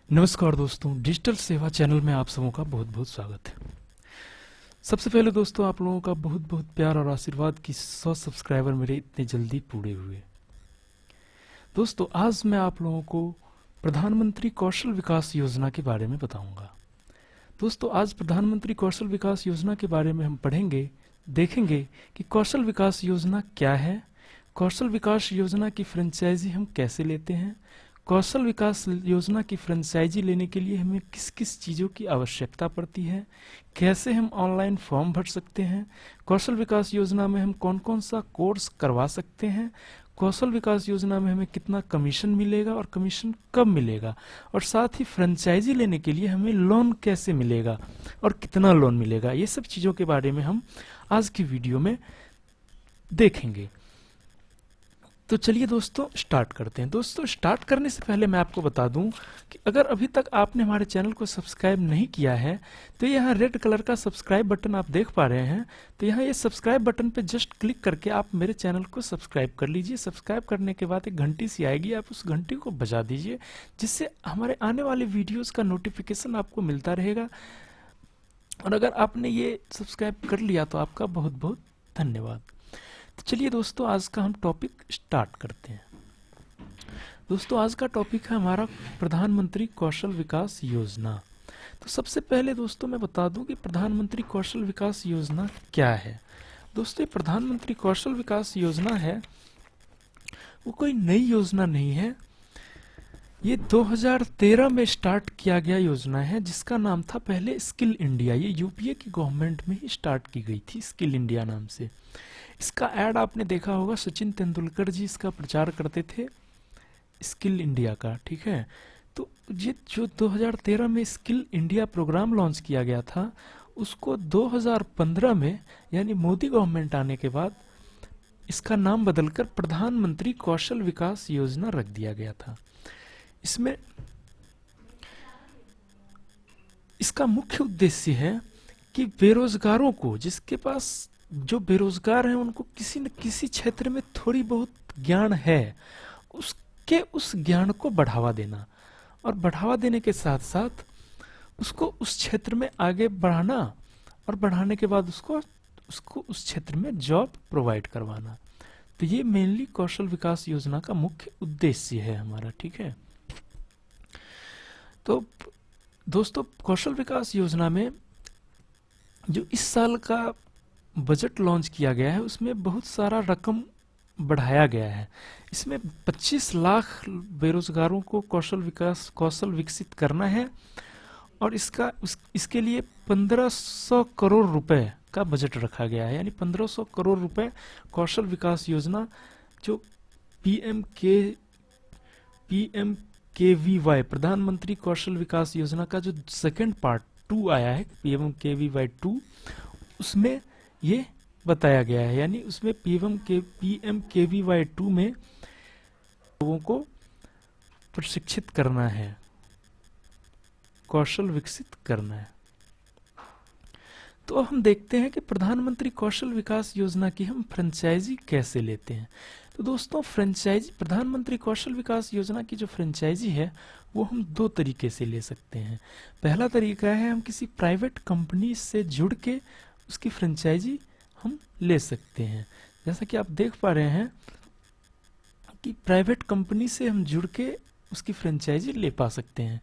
नमस्कार दोस्तों, डिजिटल सेवा चैनल में आप सबों का बहुत बहुत स्वागत है। सबसे पहले दोस्तों, आप लोगों का बहुत बहुत प्यार और आशीर्वाद कि 100 सब्सक्राइबर मेरे इतने जल्दी पूरे हुए। दोस्तों, आज मैं आप लोगों को प्रधानमंत्री कौशल विकास योजना के बारे में बताऊंगा। दोस्तों, आज प्रधानमंत्री कौशल विकास योजना के बारे में हम पढ़ेंगे, देखेंगे कि कौशल विकास योजना क्या है, कौशल विकास योजना की फ्रेंचाइजी हम कैसे लेते हैं, कौशल विकास योजना की फ्रेंचाइजी लेने के लिए हमें किस किस चीज़ों की आवश्यकता पड़ती है, कैसे हम ऑनलाइन फॉर्म भर सकते हैं, कौशल विकास योजना में हम कौन कौन सा कोर्स करवा सकते हैं, कौशल विकास योजना में हमें कितना कमीशन मिलेगा और कमीशन कब मिलेगा, और साथ ही फ्रेंचाइजी लेने के लिए हमें लोन कैसे मिलेगा और कितना लोन मिलेगा, ये सब चीज़ों के बारे में हम आज की वीडियो में देखेंगे। तो चलिए दोस्तों स्टार्ट करते हैं। दोस्तों, स्टार्ट करने से पहले मैं आपको बता दूं कि अगर अभी तक आपने हमारे चैनल को सब्सक्राइब नहीं किया है तो यहाँ रेड कलर का सब्सक्राइब बटन आप देख पा रहे हैं। तो यहाँ ये सब्सक्राइब बटन पे जस्ट क्लिक करके आप मेरे चैनल को सब्सक्राइब कर लीजिए। सब्सक्राइब करने के बाद एक घंटी सी आएगी, आप उस घंटी को बजा दीजिए, जिससे हमारे आने वाले वीडियोज़ का नोटिफिकेशन आपको मिलता रहेगा। और अगर आपने ये सब्सक्राइब कर लिया तो आपका बहुत बहुत धन्यवाद। तो चलिए दोस्तों, आज का हम टॉपिक स्टार्ट करते हैं। दोस्तों, आज का टॉपिक है हमारा प्रधानमंत्री कौशल विकास योजना। तो सबसे पहले दोस्तों मैं बता दूं कि प्रधानमंत्री कौशल विकास योजना क्या है। दोस्तों, ये प्रधानमंत्री कौशल विकास योजना है, वो कोई नई योजना नहीं है। ये 2013 में स्टार्ट किया गया योजना है, जिसका नाम था पहले स्किल इंडिया। ये यूपीए की गवर्नमेंट में ही स्टार्ट की गई थी, स्किल इंडिया नाम से। इसका ऐड आपने देखा होगा, सचिन तेंदुलकर जी इसका प्रचार करते थे, स्किल इंडिया का। ठीक है, तो ये जो 2013 में स्किल इंडिया प्रोग्राम लॉन्च किया गया था, उसको 2015 में यानी मोदी गवर्नमेंट आने के बाद इसका नाम बदलकर प्रधानमंत्री कौशल विकास योजना रख दिया गया था। इसमें इसका मुख्य उद्देश्य है कि बेरोजगारों को, जिसके पास जो बेरोजगार हैं उनको किसी न किसी क्षेत्र में थोड़ी बहुत ज्ञान है, उसके उस ज्ञान को बढ़ावा देना, और बढ़ावा देने के साथ साथ उसको उस क्षेत्र में आगे बढ़ाना, और बढ़ाने के बाद उसको उस क्षेत्र में जॉब प्रोवाइड करवाना। तो ये मेनली कौशल विकास योजना का मुख्य उद्देश्य है हमारा। ठीक है, तो दोस्तों, कौशल विकास योजना में जो इस साल का बजट लॉन्च किया गया है, उसमें बहुत सारा रकम बढ़ाया गया है। इसमें 25 लाख बेरोजगारों को कौशल विकसित करना है, और इसके लिए 1500 करोड़ रुपए का बजट रखा गया है। यानी 1500 करोड़ रुपए कौशल विकास योजना, जो PMKVY प्रधानमंत्री कौशल विकास योजना का जो सेकंड पार्ट 2 आया है, PMKVY 2, उसमें ये बताया गया है। यानी उसमें PMKVY 2 में लोगों को प्रशिक्षित करना है, कौशल विकसित करना है। तो अब हम देखते हैं कि प्रधानमंत्री कौशल विकास योजना की हम फ्रेंचाइजी कैसे लेते हैं। तो दोस्तों, फ्रेंचाइजी, प्रधानमंत्री कौशल विकास योजना की जो फ्रेंचाइजी है वो हम 2 तरीके से ले सकते हैं। पहला तरीका है हम किसी प्राइवेट कंपनी से जुड़ के उसकी फ्रेंचाइजी हम ले सकते हैं। जैसा कि आप देख पा रहे हैं कि प्राइवेट कंपनी से हम जुड़ के उसकी फ्रेंचाइजी ले पा सकते हैं।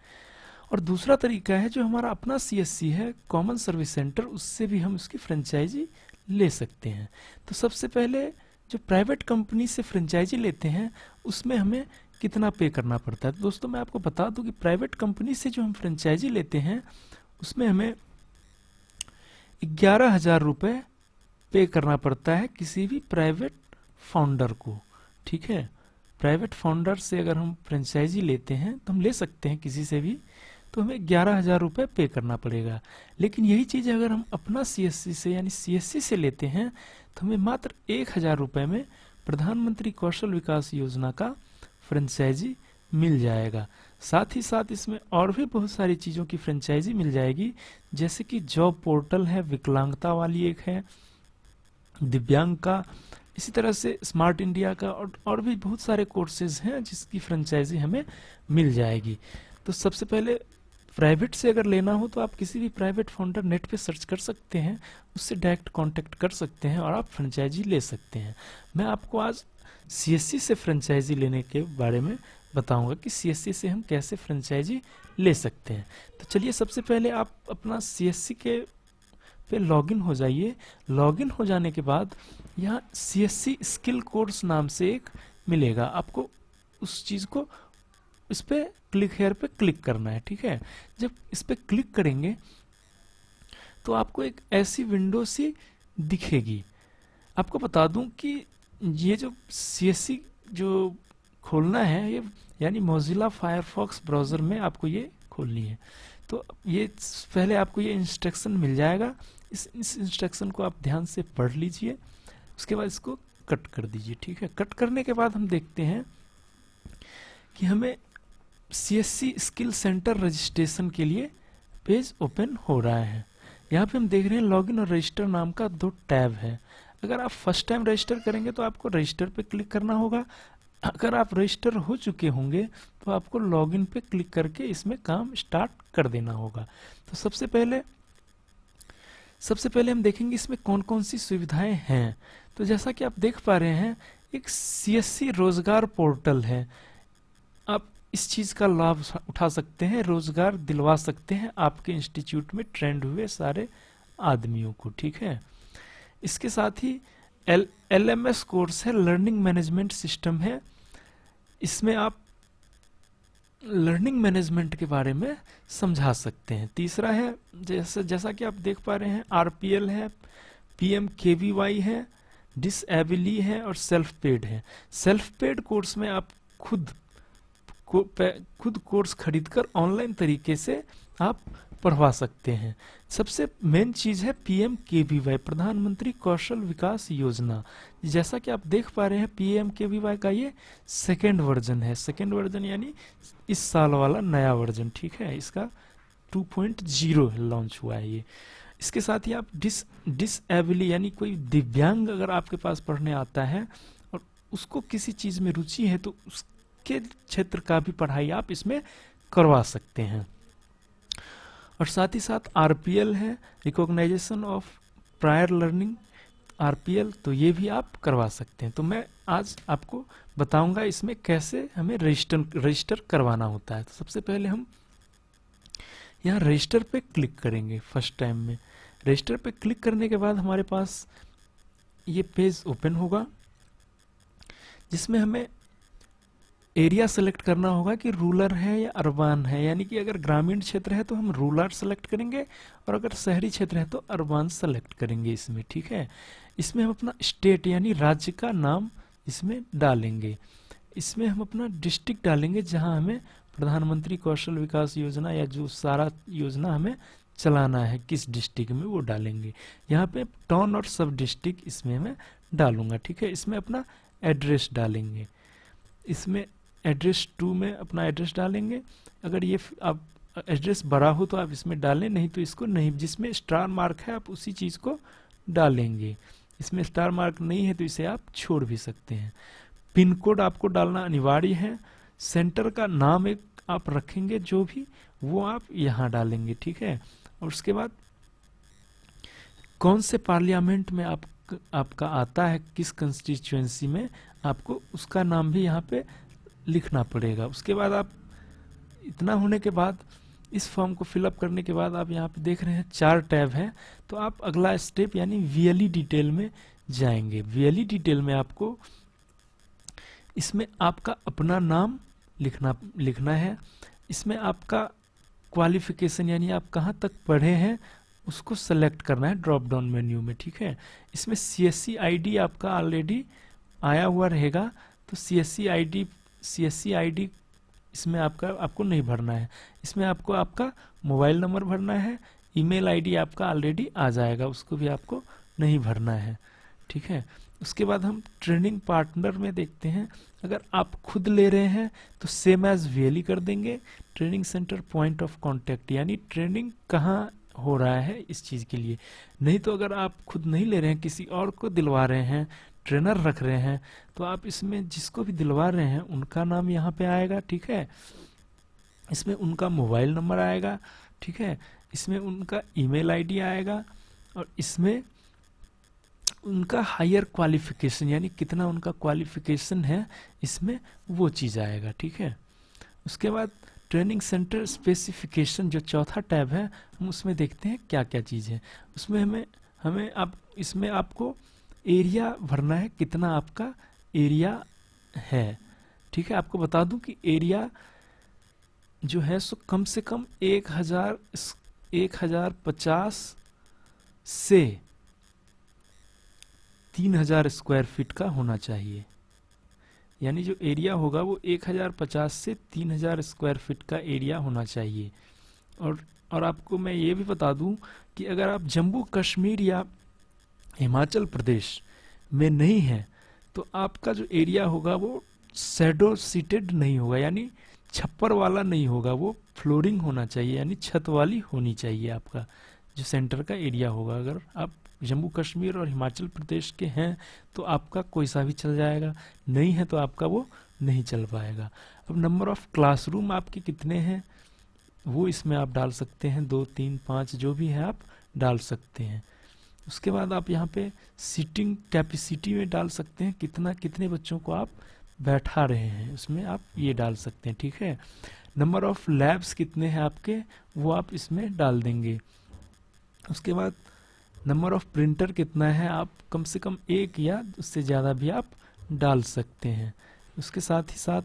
और दूसरा तरीका है जो हमारा अपना CSC है, कॉमन सर्विस सेंटर, उससे भी हम उसकी फ्रेंचाइजी ले सकते हैं। तो सबसे पहले जो प्राइवेट कंपनी से फ्रेंचाइजी लेते हैं, उसमें हमें कितना पे करना पड़ता है। तो दोस्तों, मैं आपको बता दूं कि प्राइवेट कंपनी से जो हम फ्रेंचाइजी लेते हैं, उसमें हमें 11,000 रुपये पे करना पड़ता है किसी भी प्राइवेट फाउंडर को। ठीक है, प्राइवेट फाउंडर से अगर हम फ्रेंचाइजी लेते हैं, तो हम ले सकते हैं किसी से भी, तो हमें 11,000 रुपये पे करना पड़ेगा। लेकिन यही चीज़ अगर हम अपना CSC से यानी CSC से लेते हैं, तो हमें मात्र 1,000 रुपये में प्रधानमंत्री कौशल विकास योजना का फ्रेंचाइजी मिल जाएगा। साथ ही साथ इसमें और भी बहुत सारी चीज़ों की फ्रेंचाइजी मिल जाएगी, जैसे कि जॉब पोर्टल है, विकलांगता वाली एक है, दिव्यांग का, इसी तरह से स्मार्ट इंडिया का, और भी बहुत सारे कोर्सेज हैं जिसकी फ्रेंचाइजी हमें मिल जाएगी। तो सबसे पहले प्राइवेट से अगर लेना हो तो आप किसी भी प्राइवेट फाउंडर नेट पे सर्च कर सकते हैं, उससे डायरेक्ट कांटेक्ट कर सकते हैं और आप फ्रेंचाइजी ले सकते हैं। मैं आपको आज सीएससी से फ्रेंचाइजी लेने के बारे में बताऊंगा कि सीएससी से हम कैसे फ्रेंचाइजी ले सकते हैं। तो चलिए सबसे पहले आप अपना सीएससी के पे लॉगिन हो जाइए। लॉगिन हो जाने के बाद यहाँ सीएससी स्किल कोर्स नाम से एक मिलेगा, आपको उस चीज़ को इस पे क्लिक हेयर पे क्लिक करना है, ठीक है। जब इस पे क्लिक करेंगे तो आपको एक ऐसी विंडो सी दिखेगी। आपको बता दूं कि ये जो सीएससी जो खोलना है ये यानी मोजिला फायरफॉक्स ब्राउज़र में आपको ये खोलनी है। तो ये पहले आपको ये इंस्ट्रक्शन मिल जाएगा, इस इंस्ट्रक्शन को आप ध्यान से पढ़ लीजिए, उसके बाद इसको कट कर दीजिए, ठीक है। कट करने के बाद हम देखते हैं कि हमें सीएससी स्किल सेंटर रजिस्ट्रेशन के लिए पेज ओपन हो रहा है। यहाँ पे हम देख रहे हैं लॉगिन और रजिस्टर नाम का 2 टैब है। अगर आप फर्स्ट टाइम रजिस्टर करेंगे तो आपको रजिस्टर पे क्लिक करना होगा। अगर आप रजिस्टर हो चुके होंगे तो आपको लॉगिन पे क्लिक करके इसमें काम स्टार्ट कर देना होगा। तो सबसे पहले हम देखेंगे इसमें कौन कौन सी सुविधाएं हैं। तो जैसा कि आप देख पा रहे हैं एक सीएससी रोजगार पोर्टल है, आप इस चीज़ का लाभ उठा सकते हैं, रोजगार दिलवा सकते हैं आपके इंस्टीट्यूट में ट्रेंड हुए सारे आदमियों को, ठीक है। इसके साथ ही LMS कोर्स है, लर्निंग मैनेजमेंट सिस्टम है। इसमें आप लर्निंग मैनेजमेंट के बारे में समझा सकते हैं। तीसरा है जैसा कि आप देख पा रहे हैं RPL है, PMKVY है, डिसएबिली है और सेल्फ पेड है। सेल्फ पेड कोर्स में आप खुद कोर्स खरीदकर ऑनलाइन तरीके से आप पढ़वा सकते हैं। सबसे मेन चीज है PMKVY, प्रधानमंत्री कौशल विकास योजना। जैसा कि आप देख पा रहे हैं PMKVY का ये सेकेंड वर्जन है, सेकेंड वर्जन यानी इस साल वाला नया वर्जन, ठीक है। इसका 2.0 लॉन्च हुआ है ये। इसके साथ ही आप डिसएबिली यानी कोई दिव्यांग अगर आपके पास पढ़ने आता है और उसको किसी चीज में रुचि है तो उसके क्षेत्र का भी पढ़ाई आप इसमें करवा सकते हैं। और साथ ही साथ RPL है, recognisation of prior learning, RPL, तो ये भी आप करवा सकते हैं। तो मैं आज आपको बताऊंगा इसमें कैसे हमें रजिस्टर करवाना होता है। तो सबसे पहले हम यहाँ रजिस्टर पे क्लिक करेंगे। फर्स्ट टाइम में रजिस्टर पे क्लिक करने के बाद हमारे पास ये पेज ओपन होगा जिसमें हमें एरिया सेलेक्ट करना होगा कि रूरल है या अर्बन है, यानी कि अगर ग्रामीण क्षेत्र है तो हम रूरल सेलेक्ट करेंगे और अगर शहरी क्षेत्र है तो अर्बन सेलेक्ट करेंगे इसमें, ठीक है। इसमें हम अपना स्टेट यानी राज्य का नाम इसमें डालेंगे। इसमें हम अपना डिस्ट्रिक्ट डालेंगे जहां हमें प्रधानमंत्री कौशल विकास योजना या जो सारा योजना हमें चलाना है किस डिस्ट्रिक्ट में वो डालेंगे। यहाँ पे टाउन और सब डिस्ट्रिक्ट इसमें मैं डालूंगा, ठीक है। इसमें अपना एड्रेस डालेंगे, इसमें एड्रेस 2 में अपना एड्रेस डालेंगे। अगर ये आप एड्रेस बड़ा हो तो आप इसमें डालें, नहीं तो इसको नहीं, जिसमें स्टार मार्क है आप उसी चीज़ को डालेंगे। इसमें स्टार मार्क नहीं है तो इसे आप छोड़ भी सकते हैं। पिन कोड आपको डालना अनिवार्य है। सेंटर का नाम एक आप रखेंगे जो भी, वो आप यहाँ डालेंगे, ठीक है। और उसके बाद कौन से पार्लियामेंट में आपका आता है, किस कंस्टिट्यूएंसी में, आपको उसका नाम भी यहाँ पे लिखना पड़ेगा। उसके बाद आप इतना होने के बाद इस फॉर्म को फिलअप करने के बाद आप यहाँ पे देख रहे हैं 4 टैब हैं, तो आप अगला स्टेप यानी VLE डिटेल में जाएंगे। VLE डिटेल में आपको इसमें आपका अपना नाम लिखना है। इसमें आपका क्वालिफिकेशन यानी आप कहाँ तक पढ़े हैं उसको सेलेक्ट करना है ड्रॉप डाउन मेन्यू में, ठीक है। इसमें CSC ID आपका ऑलरेडी आया हुआ रहेगा, तो CSC ID इसमें आपको नहीं भरना है। इसमें आपको आपका मोबाइल नंबर भरना है, ईमेल ID आपका ऑलरेडी आ जाएगा, उसको भी आपको नहीं भरना है, ठीक है। उसके बाद हम ट्रेनिंग पार्टनर में देखते हैं। अगर आप खुद ले रहे हैं तो सेम एज VLE कर देंगे। Training centre point of contact यानी ट्रेनिंग कहाँ हो रहा है इस चीज़ के लिए। नहीं तो अगर आप खुद नहीं ले रहे हैं, किसी और को दिलवा रहे हैं, ट्रेनर रख रहे हैं, तो आप इसमें जिसको भी दिलवा रहे हैं उनका नाम यहाँ पे आएगा, ठीक है। इसमें उनका मोबाइल नंबर आएगा, ठीक है, इसमें उनका ईमेल आईडी आएगा, और इसमें उनका हायर क्वालिफिकेशन यानी कितना उनका क्वालिफिकेशन है, इसमें वो चीज़ आएगा, ठीक है। उसके बाद ट्रेनिंग सेंटर स्पेसिफिकेशन जो चौथा टैब है, हम उसमें देखते हैं क्या क्या चीज़ है। उसमें हमें आप इसमें आपको एरिया भरना है, कितना आपका एरिया है, ठीक है। आपको बता दूं कि एरिया जो है सो कम से कम 1050 से 3000 स्क्वायर फीट का होना चाहिए। यानी जो एरिया होगा वो 1050 से 3000 स्क्वायर फीट का एरिया होना चाहिए। और आपको मैं ये भी बता दूं कि अगर आप जम्मू कश्मीर या हिमाचल प्रदेश में नहीं है तो आपका जो एरिया होगा वो शैडो सीटेड नहीं होगा, यानी छप्पर वाला नहीं होगा, वो फ्लोरिंग होना चाहिए, यानी छत वाली होनी चाहिए आपका जो सेंटर का एरिया होगा। अगर आप जम्मू कश्मीर और हिमाचल प्रदेश के हैं तो आपका कोई सा भी चल जाएगा, नहीं है तो आपका वो नहीं चल पाएगा। अब नंबर ऑफ क्लासरूम आपके कितने हैं वो इसमें आप डाल सकते हैं, 2, 3, 5 जो भी है आप डाल सकते हैं। उसके बाद आप यहाँ पे सीटिंग कैपेसिटी में डाल सकते हैं, कितने बच्चों को आप बैठा रहे हैं, उसमें आप ये डाल सकते हैं, ठीक है। नंबर ऑफ लैब्स कितने हैं आपके वो आप इसमें डाल देंगे। उसके बाद नंबर ऑफ प्रिंटर कितना है, आप कम से कम 1 या उससे ज़्यादा भी आप डाल सकते हैं। उसके साथ ही साथ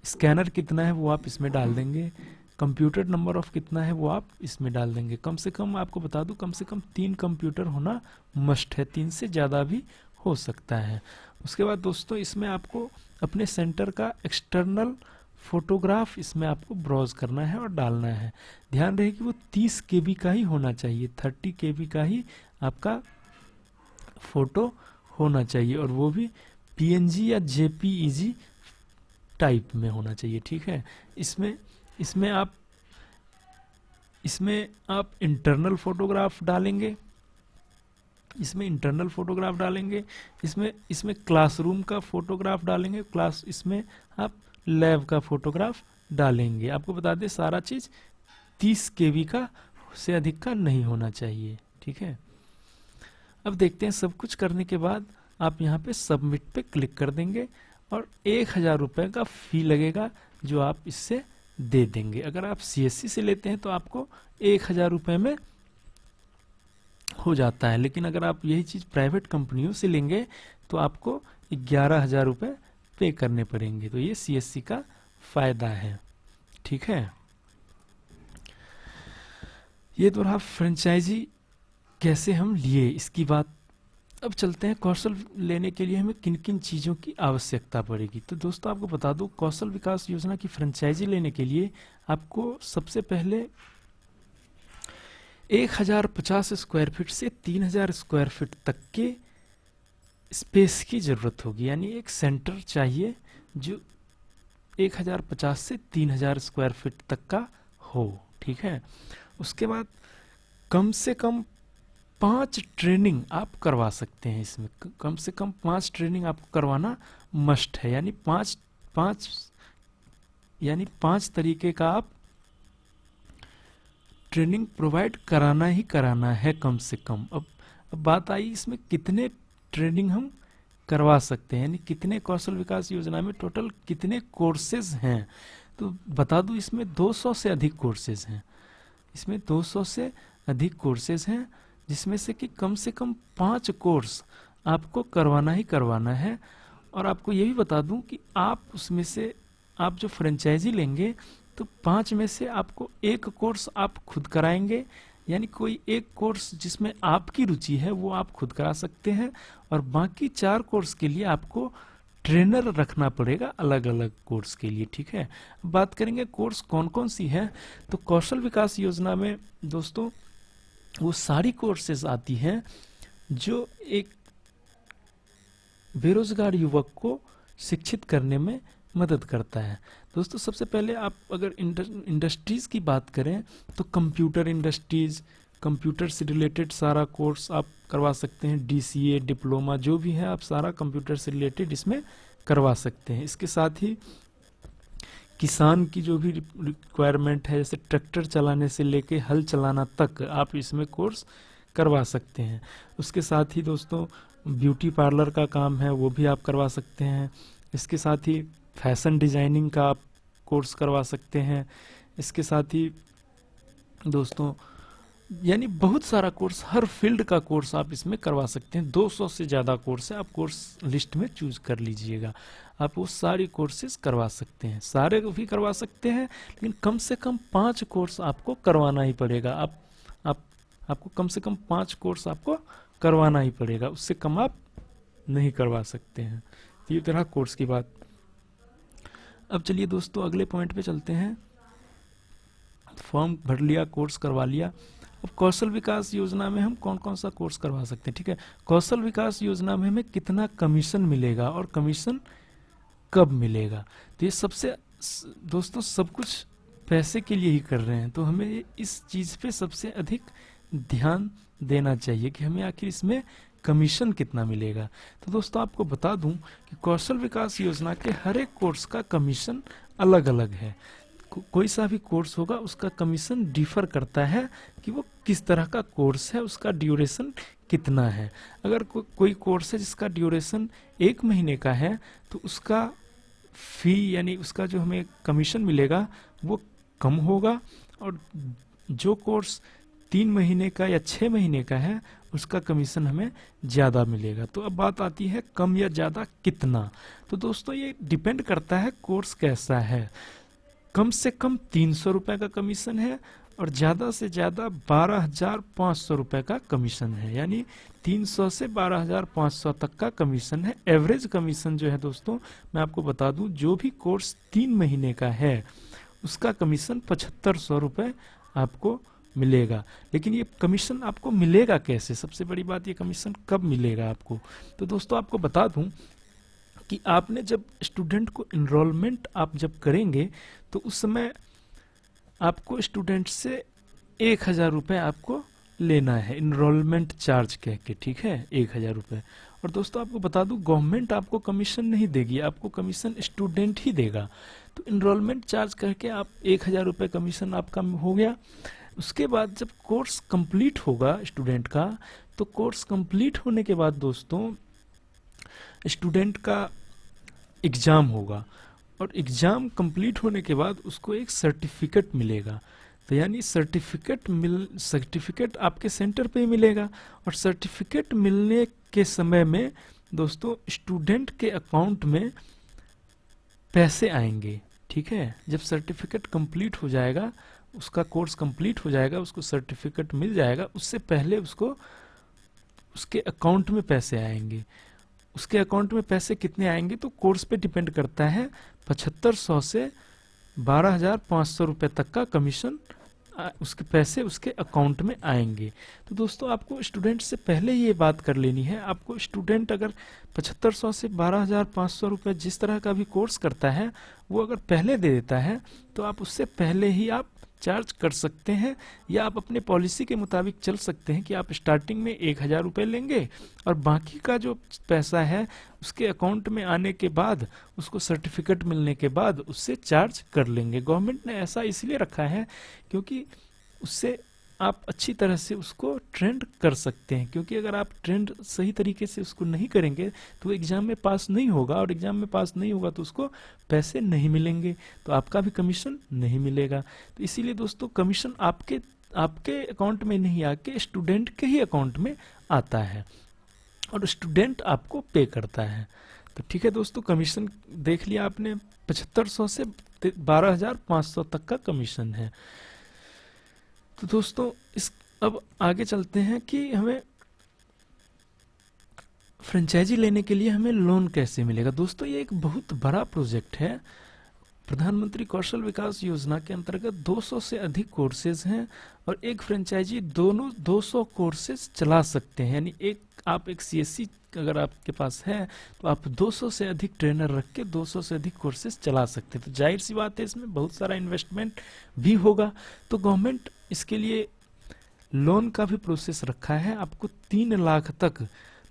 स्कैनर कितना है वो आप इसमें डाल देंगे। कंप्यूटर नंबर ऑफ कितना है वो आप इसमें डाल देंगे। कम से कम आपको बता दूं कम से कम 3 कंप्यूटर होना मस्ट है, 3 से ज़्यादा भी हो सकता है। उसके बाद दोस्तों इसमें आपको अपने सेंटर का एक्सटर्नल फोटोग्राफ इसमें आपको ब्राउज करना है और डालना है। ध्यान रहे कि वो 30 KB का ही होना चाहिए, 30 KB का ही आपका फोटो होना चाहिए, और वो भी PNG या JPEG टाइप में होना चाहिए, ठीक है। इसमें आप इंटरनल फोटोग्राफ डालेंगे, इसमें क्लासरूम का फोटोग्राफ डालेंगे, इसमें आप लैब का फोटोग्राफ डालेंगे। आपको बता दें सारा चीज 30 KB का से अधिक का नहीं होना चाहिए, ठीक है। अब देखते हैं सब कुछ करने के बाद आप यहाँ पे सबमिट पे क्लिक कर देंगे और 1000 रुपये का फी लगेगा जो आप इससे दे देंगे। अगर आप CSC से लेते हैं तो आपको 1000 रुपये में हो जाता है, लेकिन अगर आप यही चीज़ प्राइवेट कंपनियों से लेंगे तो आपको 11,000 रुपये पे करने पड़ेंगे। तो ये CSC का फायदा है, ठीक है। ये तो रहा फ्रेंचाइजी कैसे हम लिए इसकी बात। अब चलते हैं कौशल लेने के लिए हमें किन किन चीज़ों की आवश्यकता पड़ेगी। तो दोस्तों आपको बता दूं कौशल विकास योजना की फ्रेंचाइजी लेने के लिए आपको सबसे पहले 1050 स्क्वायर फीट से 3000 स्क्वायर फीट तक के स्पेस की ज़रूरत होगी, यानी एक सेंटर चाहिए जो 1050 से 3000 स्क्वायर फीट तक का हो, ठीक है। उसके बाद कम से कम 5 ट्रेनिंग आप करवा सकते हैं। इसमें कम से कम 5 ट्रेनिंग आपको करवाना मस्ट है, यानी पांच तरीके का आप ट्रेनिंग प्रोवाइड कराना ही कराना है कम से कम। अब बात आई इसमें कितने ट्रेनिंग हम करवा सकते हैं, यानी कितने कौशल विकास योजना में टोटल कितने कोर्सेज हैं। तो बता दूं इसमें 200 से अधिक कोर्सेज हैं, इसमें 200 से अधिक कोर्सेज हैं, जिसमें से कि कम से कम 5 कोर्स आपको करवाना ही करवाना है। और आपको ये भी बता दूं कि आप उसमें से आप जो फ्रेंचाइजी लेंगे तो 5 में से आपको 1 कोर्स आप खुद कराएंगे, यानी कोई एक कोर्स जिसमें आपकी रुचि है वो आप खुद करा सकते हैं, और बाकी 4 कोर्स के लिए आपको ट्रेनर रखना पड़ेगा अलग अलग कोर्स के लिए, ठीक है। बात करेंगे कोर्स कौन कौन सी है। तो कौशल विकास योजना में दोस्तों वो सारी कोर्सेज आती हैं जो एक बेरोजगार युवक को शिक्षित करने में मदद करता है। दोस्तों सबसे पहले आप अगर इंडस्ट्रीज़ की बात करें तो कंप्यूटर इंडस्ट्रीज़, कंप्यूटर से रिलेटेड सारा कोर्स आप करवा सकते हैं। DCA डिप्लोमा जो भी है आप सारा कंप्यूटर से रिलेटेड इसमें करवा सकते हैं। इसके साथ ही किसान की जो भी रिक्वायरमेंट है, जैसे ट्रैक्टर चलाने से लेके हल चलाना तक आप इसमें कोर्स करवा सकते हैं। उसके साथ ही दोस्तों ब्यूटी पार्लर का काम है वो भी आप करवा सकते हैं। इसके साथ ही फैशन डिजाइनिंग का आप कोर्स करवा सकते हैं। इसके साथ ही दोस्तों यानी बहुत सारा कोर्स, हर फील्ड का कोर्स आप इसमें करवा सकते हैं। 200 से ज़्यादा कोर्स है, आप कोर्स लिस्ट में चूज कर लीजिएगा। आप वो सारी कोर्सेज करवा सकते हैं, सारे भी करवा सकते हैं, लेकिन कम से कम 5 कोर्स आपको करवाना ही पड़ेगा। आपको कम से कम 5 कोर्स आपको करवाना ही पड़ेगा, उससे कम आप नहीं करवा सकते हैं। तो ये तरह कोर्स की बात। अब चलिए दोस्तों अगले पॉइंट पे चलते हैं। फॉर्म भर लिया, कोर्स करवा लिया। अब कौशल विकास योजना में हम कौन कौन सा कोर्स करवा सकते हैं, ठीक है। कौशल विकास योजना में हमें कितना कमीशन मिलेगा और कमीशन कब मिलेगा, तो ये सबसे दोस्तों सब कुछ पैसे के लिए ही कर रहे हैं, तो हमें इस चीज पे सबसे अधिक ध्यान देना चाहिए कि हमें आखिर इसमें कमीशन कितना मिलेगा। तो दोस्तों आपको बता दूं कि कौशल विकास योजना के हर एक कोर्स का कमीशन अलग अलग है। कोई सा भी कोर्स होगा उसका कमीशन डिफर करता है कि वो किस तरह का कोर्स है, उसका ड्यूरेशन कितना है। अगर कोई कोर्स है जिसका ड्यूरेशन 1 महीने का है तो उसका फी यानी उसका जो हमें कमीशन मिलेगा वो कम होगा, और जो कोर्स 3 महीने का या 6 महीने का है उसका कमीशन हमें ज़्यादा मिलेगा। तो अब बात आती है कम या ज़्यादा कितना। तो दोस्तों ये डिपेंड करता है कोर्स कैसा है। कम से कम 300 रुपये का कमीशन है और ज़्यादा से ज़्यादा 12,500 रुपये का कमीशन है, यानी 300 से 12,500 तक का कमीशन है। एवरेज कमीशन जो है दोस्तों मैं आपको बता दूं, जो भी कोर्स 3 महीने का है उसका कमीशन 7,500 रुपये आपको मिलेगा। लेकिन ये कमीशन आपको मिलेगा कैसे, सबसे बड़ी बात ये कमीशन कब मिलेगा आपको। तो दोस्तों आपको बता दूं कि आपने जब स्टूडेंट को इनरोलमेंट आप जब करेंगे तो उस समय आपको स्टूडेंट से 1,000 रुपये आपको लेना है इनरोलमेंट चार्ज कह के, ठीक है, 1,000 रुपये। और दोस्तों आपको बता दूं गवर्नमेंट आपको कमीशन नहीं देगी, आपको कमीशन स्टूडेंट ही देगा। तो इनरोलमेंट चार्ज करके आप 1,000 रुपये कमीशन आपका हो गया। उसके बाद जब कोर्स कंप्लीट होगा स्टूडेंट का, तो कोर्स कंप्लीट होने के बाद दोस्तों स्टूडेंट का एग्ज़ाम होगा, और एग्ज़ाम कंप्लीट होने के बाद उसको एक सर्टिफिकेट मिलेगा। तो यानी सर्टिफिकेट आपके सेंटर पे ही मिलेगा, और सर्टिफिकेट मिलने के समय में दोस्तों स्टूडेंट के अकाउंट में पैसे आएंगे, ठीक है। जब सर्टिफिकेट कंप्लीट हो जाएगा, उसका कोर्स कंप्लीट हो जाएगा, उसको सर्टिफिकेट मिल जाएगा, उससे पहले उसको उसके अकाउंट में पैसे आएंगे। उसके अकाउंट में पैसे कितने आएंगे तो कोर्स पे डिपेंड करता है। 7,500 से 12,500 रुपये तक का कमीशन उसके पैसे उसके अकाउंट में आएंगे। तो दोस्तों आपको स्टूडेंट से पहले ये बात कर लेनी है। आपको स्टूडेंट अगर 7,500 से 12,500 रुपये जिस तरह का भी कोर्स करता है वो अगर पहले दे देता है तो आप उससे पहले ही आप चार्ज कर सकते हैं, या आप अपने पॉलिसी के मुताबिक चल सकते हैं कि आप स्टार्टिंग में 1,000 रुपये लेंगे और बाकी का जो पैसा है उसके अकाउंट में आने के बाद, उसको सर्टिफिकेट मिलने के बाद उससे चार्ज कर लेंगे। गवर्नमेंट ने ऐसा इसलिए रखा है क्योंकि उससे आप अच्छी तरह से उसको ट्रेंड कर सकते हैं, क्योंकि अगर आप ट्रेंड सही तरीके से उसको नहीं करेंगे तो एग्जाम में पास नहीं होगा, और एग्जाम में पास नहीं होगा तो उसको पैसे नहीं मिलेंगे, तो आपका भी कमीशन नहीं मिलेगा। तो इसीलिए दोस्तों कमीशन आपके अकाउंट में नहीं आके स्टूडेंट के ही अकाउंट में आता है, और स्टूडेंट आपको पे करता है। तो ठीक है दोस्तों, कमीशन देख लिया आपने, 7,500 से 12,500 तक का कमीशन है। तो दोस्तों अब आगे चलते हैं कि हमें फ्रेंचाइजी लेने के लिए हमें लोन कैसे मिलेगा। दोस्तों ये एक बहुत बड़ा प्रोजेक्ट है। प्रधानमंत्री कौशल विकास योजना के अंतर्गत 200 से अधिक कोर्सेज हैं, और एक फ्रेंचाइजी दोनों 200 कोर्सेज चला सकते हैं। यानी आप एक सीएससी अगर आपके पास है तो आप 200 से अधिक ट्रेनर रख के 200 से अधिक कोर्सेज चला सकते हैं। तो जाहिर सी बात है इसमें बहुत सारा इन्वेस्टमेंट भी होगा। तो गवर्नमेंट इसके लिए लोन का भी प्रोसेस रखा है। आपको 3 लाख तक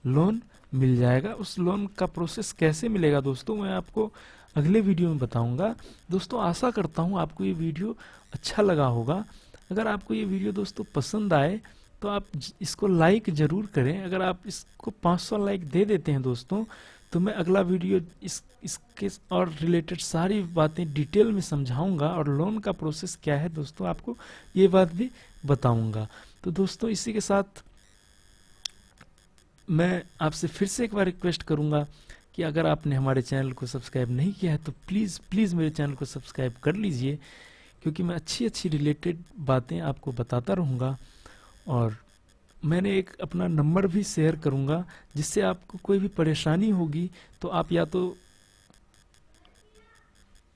लोन मिल जाएगा। उस लोन का प्रोसेस कैसे मिलेगा दोस्तों, मैं आपको अगले वीडियो में बताऊंगा। दोस्तों आशा करता हूं आपको ये वीडियो अच्छा लगा होगा। अगर आपको ये वीडियो दोस्तों पसंद आए तो आप इसको लाइक ज़रूर करें। अगर आप इसको 500 लाइक दे देते हैं दोस्तों, तो मैं अगला वीडियो इसके और रिलेटेड सारी बातें डिटेल में समझाऊंगा, और लोन का प्रोसेस क्या है दोस्तों आपको ये बात भी बताऊंगा। तो दोस्तों इसी के साथ मैं आपसे फिर से एक बार रिक्वेस्ट करूंगा कि अगर आपने हमारे चैनल को सब्सक्राइब नहीं किया है तो प्लीज़ प्लीज़ मेरे चैनल को सब्सक्राइब कर लीजिए, क्योंकि मैं अच्छी अच्छी रिलेटेड बातें आपको बताता रहूँगा। और मैंने एक अपना नंबर भी शेयर करूँगा, जिससे आपको कोई भी परेशानी होगी तो आप या तो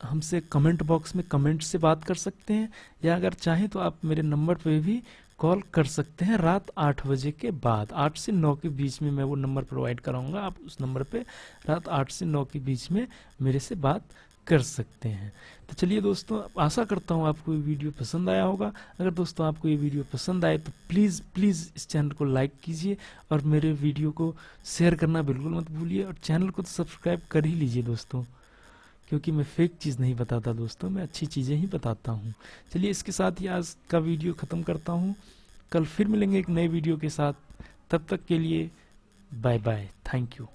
हमसे कमेंट बॉक्स में कमेंट से बात कर सकते हैं, या अगर चाहें तो आप मेरे नंबर पे भी कॉल कर सकते हैं रात 8 बजे के बाद। 8 से 9 के बीच में मैं वो नंबर प्रोवाइड कराऊंगा, आप उस नंबर पे रात 8 से 9 के बीच में मेरे से बात कर सकते हैं। तो चलिए दोस्तों, आशा करता हूँ आपको ये वीडियो पसंद आया होगा। अगर दोस्तों आपको ये वीडियो पसंद आए तो प्लीज़ प्लीज़ इस चैनल को लाइक कीजिए, और मेरे वीडियो को शेयर करना बिल्कुल मत भूलिए, और चैनल को तो सब्सक्राइब कर ही लीजिए दोस्तों, क्योंकि मैं फेक चीज़ नहीं बताता दोस्तों, मैं अच्छी चीज़ें ही बताता हूँ। चलिए इसके साथ ही आज का वीडियो ख़त्म करता हूँ। कल फिर मिलेंगे एक नए वीडियो के साथ। तब तक के लिए बाय बाय, थैंक यू।